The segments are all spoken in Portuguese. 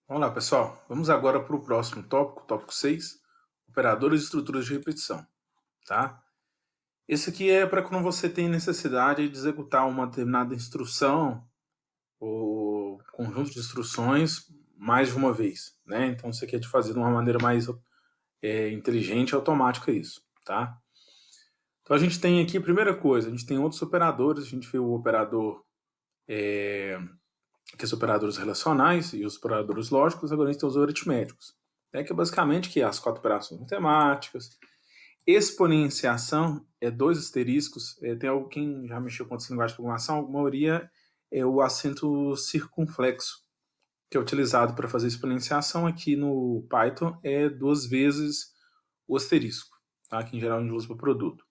Vamos lá, pessoal. Vamos agora para o próximo tópico 6, operadores e estruturas de repetição, tá? Esse aqui é para quando você tem necessidade de executar uma determinada instrução ou conjunto de instruções mais de uma vez, né? Então, isso aqui é de fazer de uma maneira mais inteligente e automática isso, tá? Então, a gente tem aqui, primeira coisa, a gente tem outros operadores, a gente vê o operador, que são operadores relacionais e os operadores lógicos, agora a gente tem os aritméticos, né, que é basicamente que as quatro operações matemáticas. Exponenciação é dois asteriscos, tem algo, quem já mexeu com essa linguagem de programação, a maioria é o acento circunflexo, que é utilizado para fazer exponenciação aqui no Python, é duas vezes o asterisco, tá? Que em geral a gente usa para produto.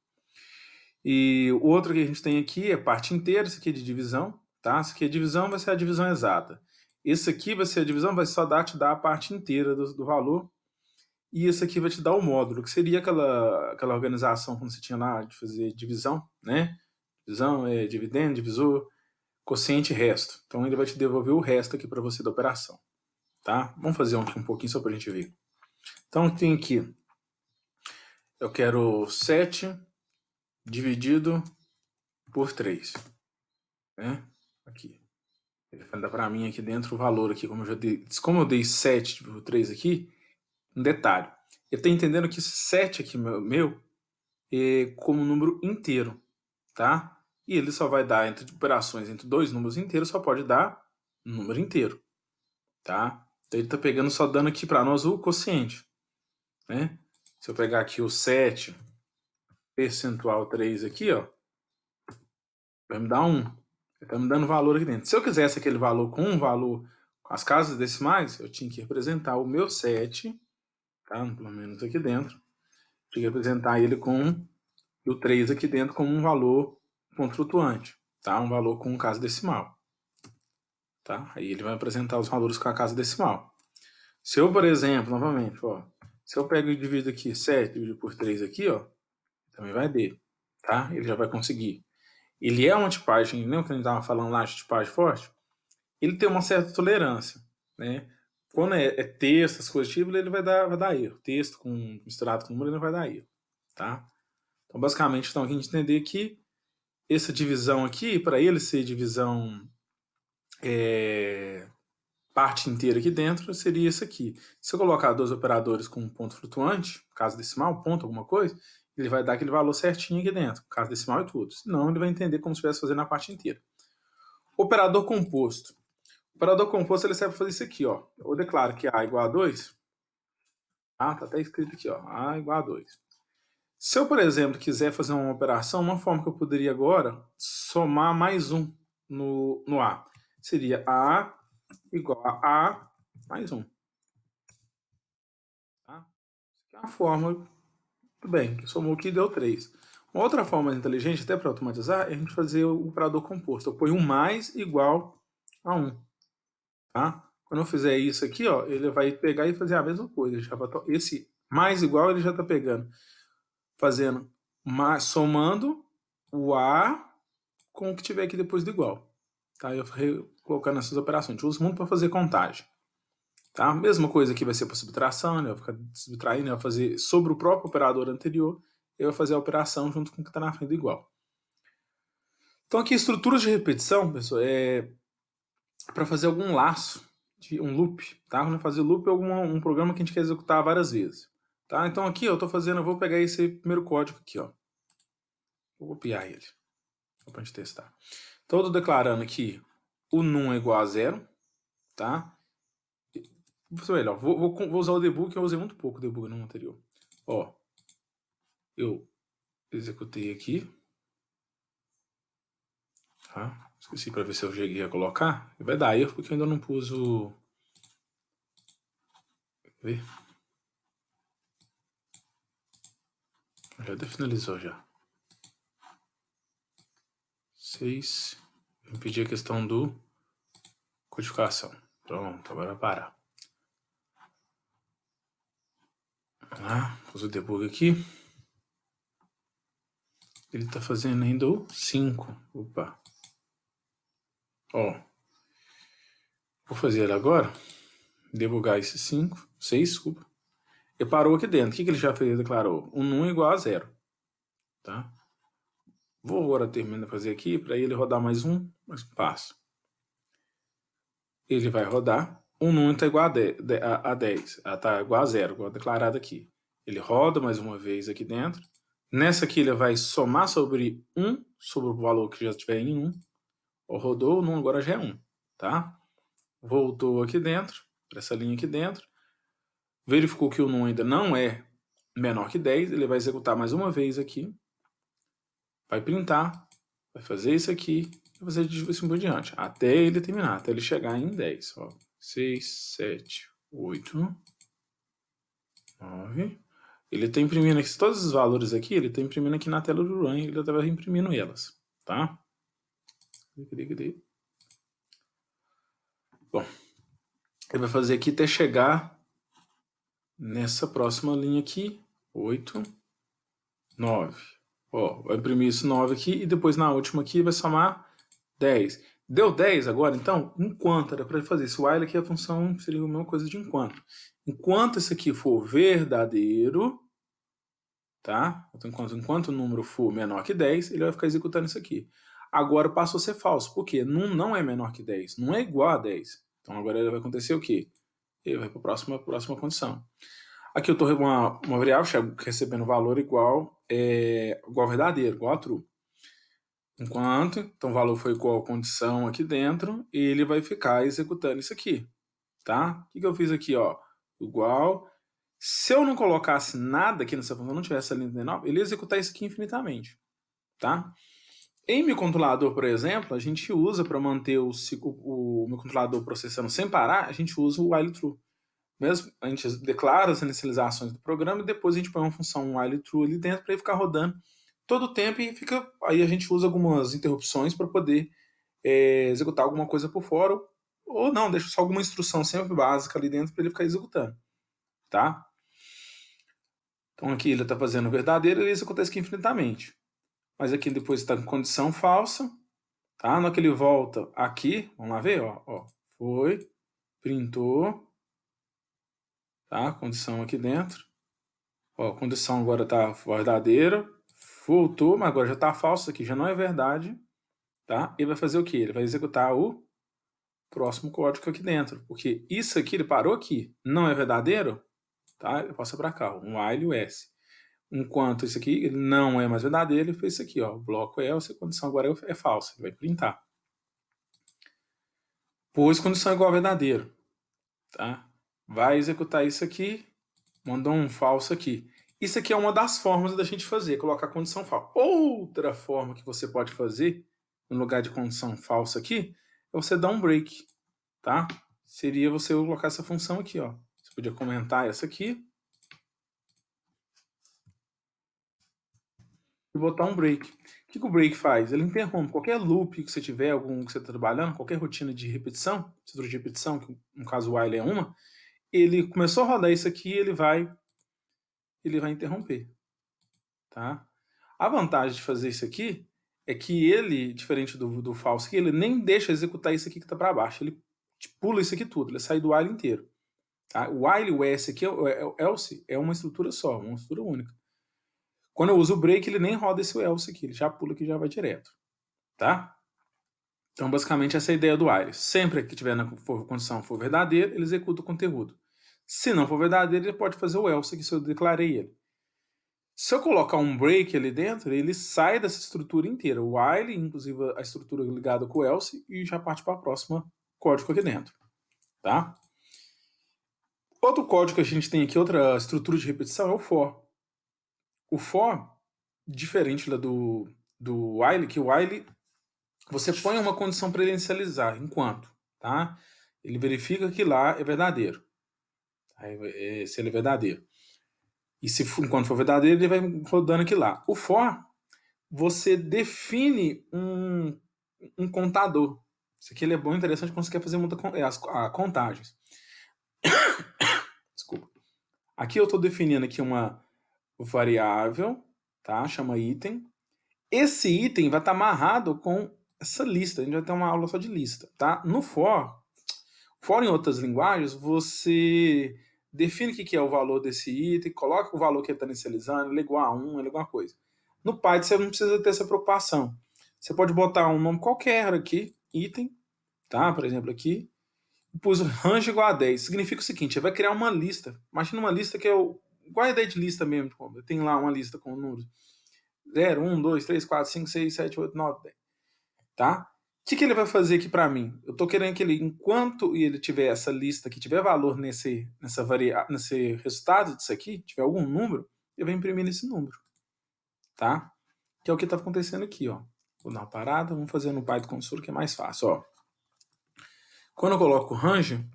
E o outro que a gente tem aqui é parte inteira, isso aqui é de divisão, tá? Isso aqui é divisão, vai ser a divisão exata. Esse aqui vai ser a divisão, vai só te dar a parte inteira do valor. E esse aqui vai te dar o módulo, que seria aquela organização quando você tinha lá de fazer divisão, né? Divisão é dividendo, divisor, quociente e resto. Então ele vai te devolver o resto aqui para você da operação, tá? Vamos fazer um pouquinho só para a gente ver. Então tem aqui, eu quero 7 dividido por 3, né? Aqui. Ele vai dar para mim aqui dentro o valor aqui, como eu dei 7 por 3 aqui, um detalhe. Ele está entendendo que esse 7 aqui meu é como número inteiro, tá? E ele só vai dar entre operações entre dois números inteiros, só pode dar um número inteiro, tá? Então ele está pegando, só dando aqui para nós o quociente, né? Se eu pegar aqui o 7 percentual 3 aqui, ó, vai me dar 1. Ele está me dando valor aqui dentro. Se eu quisesse aquele valor com um valor com as casas decimais, eu tinha que representar o meu 7, tá? Pelo menos aqui dentro. Tinha que representar ele com o 3 aqui dentro como um valor ponto flutuante, tá? Um valor com casa decimal, tá? Aí ele vai apresentar os valores com a casa decimal. Se eu, por exemplo, novamente, ó, se eu pego e divido aqui 7 dividido por 3 aqui, ó, também vai dele, tá? Ele já vai conseguir. Ele é uma tipagem, lembra que a gente estava falando lá de tipagem forte? Ele tem uma certa tolerância, né? Quando é texto, as coisas tipo, ele vai dar erro. Texto misturado com número, ele não vai dar erro, tá? Então, basicamente, então, a gente entender que essa divisão aqui, para ele ser divisão parte inteira aqui dentro, seria isso aqui. Se eu colocar dois operadores com um ponto flutuante, caso decimal, ponto, alguma coisa, ele vai dar aquele valor certinho aqui dentro, caso decimal e tudo. Senão, ele vai entender como se estivesse fazendo a parte inteira. Operador composto. O operador composto ele serve para fazer isso aqui, ó. Eu declaro que A igual a 2. Ah, tá até escrito aqui, ó. A igual a 2. Se eu, por exemplo, quiser fazer uma operação, uma forma que eu poderia agora somar mais um no A. Seria A igual a A mais um. Tá? Isso aqui é uma forma, tudo bem, que somou aqui e deu 3. Uma outra forma mais inteligente, até para automatizar, é a gente fazer o operador composto. Eu ponho um mais igual a 1. Tá? Quando eu fizer isso aqui, ó, ele vai pegar e fazer a mesma coisa. Esse mais igual ele já está pegando, fazendo, somando o A com o que tiver aqui depois do igual. Tá? Eu vou colocando essas operações. A gente usa muito para fazer contagem. Tá? Mesma coisa aqui vai ser para subtração, né? Eu vou ficar subtraindo, eu vou fazer sobre o próprio operador anterior, eu vou fazer a operação junto com o que está na frente do igual. Então aqui, estruturas de repetição, pessoal, é para fazer algum laço, um loop, tá? Quando fazer loop é um programa que a gente quer executar várias vezes. Tá? Então aqui eu vou pegar esse primeiro código aqui, ó. Vou copiar ele, só para a gente testar. Então eu estou declarando aqui o num é igual a 0, tá? Vou ser melhor, vou usar o debug, que eu usei muito pouco o debug no anterior. Ó, eu executei aqui, tá? Esqueci para ver se eu cheguei a colocar. Vai dar erro porque eu ainda não pus o... Ver. Já até finalizou já. 6. Impedir a questão do codificação. Pronto, agora vai parar. Vamos lá, pus o debug aqui. Ele está fazendo ainda o 5. Opa. Ó. Vou fazer ele agora. divulgar esse 5, 6, desculpa. E parou aqui dentro. O que ele já fez? Ele declarou um num igual a 0. Tá? Vou agora terminar de fazer aqui para ele rodar mais um passo. Ele vai rodar. Um num está igual a 10. Está igual a 0, igual declarado aqui. Ele roda mais uma vez aqui dentro. Nessa aqui ele vai somar sobre 1, sobre o valor que já estiver em 1. Rodou, o num agora já é 1. Tá? Voltou aqui dentro, para essa linha aqui dentro. Verificou que o num ainda não é menor que 10. Ele vai executar mais uma vez aqui. Vai printar. Vai fazer isso aqui. Vai fazer assim por diante. Até ele terminar. Até ele chegar em 10. Ó. 6, 7, 8, 9. Ele está imprimindo aqui, todos os valores aqui, ele está imprimindo aqui na tela do Run, ele está imprimindo elas, tá? Bom, ele vai fazer aqui até chegar nessa próxima linha aqui, 8, 9. Ó, vai imprimir isso 9 aqui e depois na última aqui vai somar 10. Deu 10 agora, então, enquanto era para fazer esse while aqui, a função seria a mesma coisa de enquanto. Enquanto isso aqui for verdadeiro, tá? Enquanto o número for menor que 10, ele vai ficar executando isso aqui. Agora passou a ser falso. Por quê? Não é menor que 10. Não é igual a 10. Então agora vai acontecer o quê? Ele vai para a próxima condição. Aqui eu estou uma variável recebendo valor igual verdadeiro, igual a true. Enquanto, então o valor foi igual a condição aqui dentro, e ele vai ficar executando isso aqui. Tá? O que eu fiz aqui? Ó? Igual. Se eu não colocasse nada aqui nessa função, não tivesse a linha 39, ele ia executar isso aqui infinitamente. Tá? Em meu controlador, por exemplo, a gente usa para manter o meu controlador processando sem parar, a gente usa o while true. Mesmo, a gente declara as inicializações do programa e depois a gente põe uma função while true ali dentro para ele ficar rodando todo o tempo e aí a gente usa algumas interrupções para poder executar alguma coisa por fora ou não, deixa só alguma instrução sempre básica ali dentro para ele ficar executando. Tá? Então aqui ele está fazendo verdadeiro e isso acontece aqui infinitamente. Mas aqui depois está em condição falsa. Tá? Na hora que ele volta aqui, vamos lá ver, ó, foi, printou, tá? Condição aqui dentro. Ó, a condição agora está verdadeira, voltou, mas agora já está falso, aqui já não é verdade. Tá? Ele vai fazer o quê? Ele vai executar o próximo código aqui dentro, porque isso aqui, ele parou aqui, não é verdadeiro, tá? Ele passa para cá, um while else. Enquanto isso aqui ele não é mais verdadeiro, ele fez isso aqui, ó, o bloco else, a condição agora é falsa, ele vai printar. Pois condição igual a verdadeiro, tá? Vai executar isso aqui, mandou um falso aqui. Isso aqui é uma das formas da gente fazer, colocar condição falsa. Outra forma que você pode fazer, no lugar de condição falsa aqui, é você dar um break, tá? Seria você colocar essa função aqui, ó. Você podia comentar essa aqui e botar um break. O que o break faz? Ele interrompe qualquer loop que você tiver, algum que você está trabalhando, qualquer rotina de repetição, estrutura de repetição, que no caso o while é uma, ele começou a rodar isso aqui, ele vai interromper. Tá? A vantagem de fazer isso aqui é que ele, diferente do false aqui, ele nem deixa executar isso aqui que está para baixo, ele pula isso aqui tudo, ele sai do while inteiro. Tá? O while e o else aqui, o else, é uma estrutura só, uma estrutura única. Quando eu uso o break, ele nem roda esse else aqui, ele já pula aqui e já vai direto. Tá? Então, basicamente, essa é a ideia do while. Sempre que tiver na condição for verdadeira, ele executa o conteúdo. Se não for verdadeiro, ele pode fazer o else aqui se eu declarei ele. Se eu colocar um break ali dentro, ele sai dessa estrutura inteira. O while, inclusive a estrutura ligada com o else, e já parte para a próxima código aqui dentro. Tá? Outro código que a gente tem aqui, outra estrutura de repetição, é o for. O for, diferente do while, que o while você põe uma condição para ele inicializar, enquanto. Tá? Ele verifica que lá é verdadeiro. Se ele é verdadeiro. E se enquanto for verdadeiro, ele vai rodando aqui lá. O for, você define um contador. Isso aqui ele é bom e interessante quando você quer fazer as contagens. Desculpa. Aqui eu estou definindo aqui uma variável, tá? Chama item. Esse item vai estar amarrado com essa lista. A gente vai ter uma aula só de lista, tá? No for Fora em outras linguagens, você define o que é o valor desse item, coloca o valor que ele está inicializando, ele é igual a 1, ele é igual a coisa. No Python você não precisa ter essa preocupação. Você pode botar um nome qualquer aqui, item, tá? Por exemplo, aqui, pus range igual a 10. Significa o seguinte, ele vai criar uma lista. Imagina uma lista que é igual a ideia de lista mesmo. Tem lá uma lista com números. 0, 1, 2, 3, 4, 5, 6, 7, 8, 9, 10. Tá? O que ele vai fazer aqui para mim? Eu estou querendo que ele, enquanto ele tiver essa lista que tiver valor nesse resultado disso aqui, tiver algum número, ele vai imprimir nesse número. Tá? Que é o que está acontecendo aqui. Ó. Vou dar uma parada, vamos fazer no Python Console que é mais fácil. Ó. Quando eu coloco range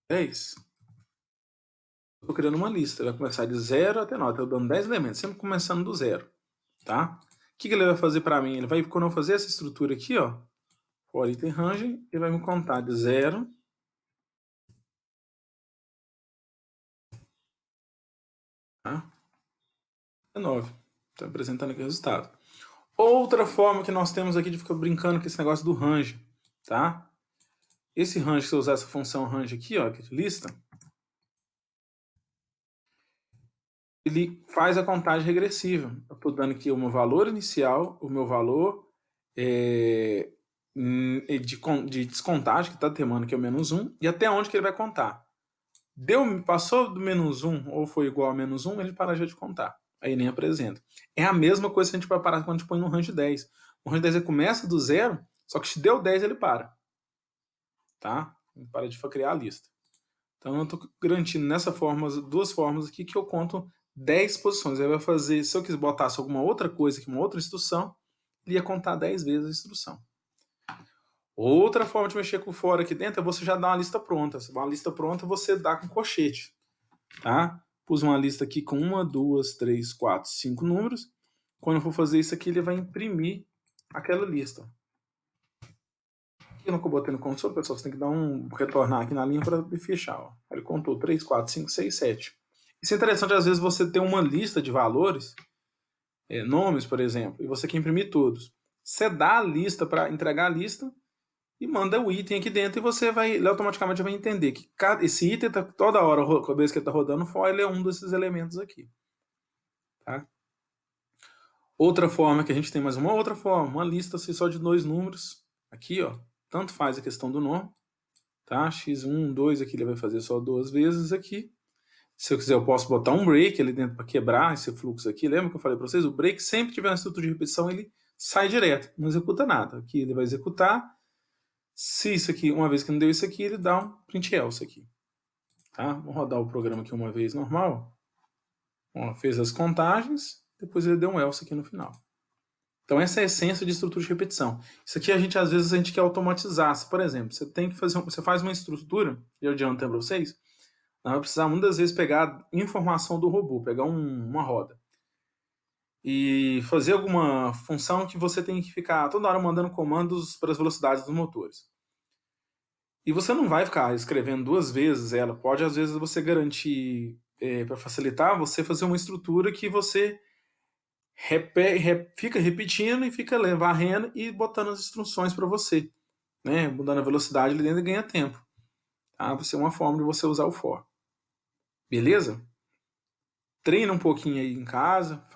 10, estou criando uma lista. Vai começar de 0 até 9. Estou dando 10 elementos, sempre começando do 0. Tá? O que ele vai fazer para mim? Ele vai, quando eu fazer essa estrutura aqui, ó, for item range, ele vai me contar de 0 a 9. Estou apresentando aqui o resultado. Outra forma que nós temos aqui de ficar brincando com esse negócio do range, tá? Esse range, se eu usar essa função range aqui, ó, que é de lista, ele faz a contagem regressiva. Eu estou dando aqui o meu valor inicial, o meu valor de descontagem, que está temando, que é o -1, e até onde que ele vai contar. Passou do -1 ou foi igual a -1, ele para já de contar. Aí nem apresenta. É a mesma coisa que a gente vai parar quando a gente põe no range 10. O range 10 ele começa do 0, só que se deu 10 ele para. Tá? Ele para de criar a lista. Então eu estou garantindo nessa forma, duas formas aqui, que eu conto 10 posições. Ele vai fazer, se eu quiser botar alguma outra coisa aqui, uma outra instrução, ele ia contar 10 vezes a instrução. Outra forma de mexer com o for aqui dentro é você já dar uma lista pronta. Se uma lista pronta, você dá com colchete. Tá? Pus uma lista aqui com 1, 2, 3, 4, 5 números. Quando eu for fazer isso aqui, ele vai imprimir aquela lista. Aqui no que eu botei no console, pessoal, você tem que dar retornar aqui na linha para fechar. Ó. Ele contou 3, 4, 5, 6, 7. Isso é interessante, às vezes, você ter uma lista de valores, nomes, por exemplo, e você quer imprimir todos. Você dá a lista para entregar a lista e manda o item aqui dentro e você vai, ele automaticamente vai entender que esse item tá toda hora, cada vez que ele está rodando for, ele é um desses elementos aqui. Tá? Outra forma que a gente tem mais uma outra forma, uma lista assim, só de 2 números. Aqui, ó, tanto faz a questão do nome. Tá? x1, 2 aqui ele vai fazer só 2 vezes aqui. Se eu quiser, eu posso botar um break ali dentro para quebrar esse fluxo aqui. Lembra que eu falei para vocês? O break sempre tiver na estrutura de repetição, ele sai direto, não executa nada. Aqui ele vai executar. Se isso aqui, uma vez que não deu isso aqui, ele dá um print else aqui. Tá? Vou rodar o programa aqui uma vez normal. Ó, fez as contagens, depois ele deu um else aqui no final. Então essa é a essência de estrutura de repetição. Isso aqui às vezes a gente quer automatizar. Se, por exemplo, você faz uma estrutura, eu adianto para vocês, nós vamos precisar muitas vezes pegar informação do robô, pegar uma roda e fazer alguma função que você tem que ficar toda hora mandando comandos para as velocidades dos motores. E você não vai ficar escrevendo 2 vezes ela. Pode, às vezes, você garantir, para facilitar, você fazer uma estrutura que você fica repetindo e fica varrendo e botando as instruções para você. Né? Mudando a velocidade, ele ainda ganha tempo. Tá? Vai ser uma forma de você usar o for. Beleza? Treina um pouquinho aí em casa,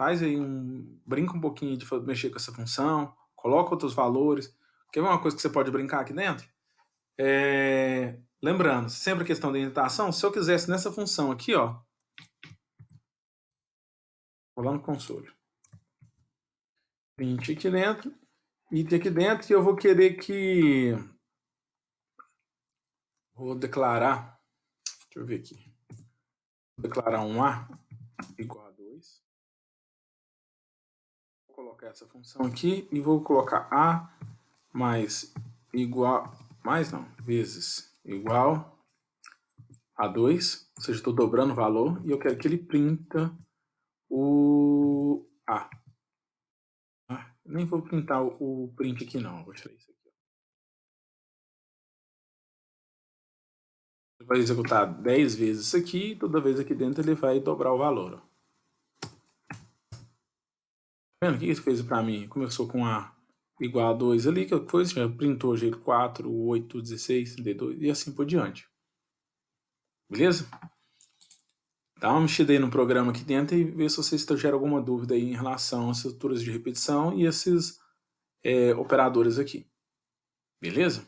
brinca um pouquinho de mexer com essa função, coloca outros valores. Quer ver uma coisa que você pode brincar aqui dentro? Lembrando, sempre a questão da indentação, se eu quisesse nessa função aqui, ó, vou lá no console, print aqui dentro, item aqui dentro, que eu vou querer que, vou declarar, deixa eu ver aqui, vou declarar um A igual a 2, vou colocar essa função aqui e vou colocar A mais igual, vezes igual a 2, ou seja, estou dobrando o valor, e eu quero que ele printa o A. Nem vou printar o print aqui não, vou tirar isso aqui. Ele vai executar 10 vezes isso aqui, e toda vez aqui dentro ele vai dobrar o valor. Tá vendo? O que isso fez para mim? Começou com A igual a 2 ali, que foi, já printou jeito 4, 8, 16, 32 e assim por diante. Beleza? Dá uma mexida aí no programa aqui dentro e vê se vocês geram alguma dúvida aí em relação às estruturas de repetição e esses operadores aqui. Beleza?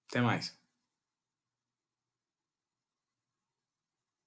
Até mais.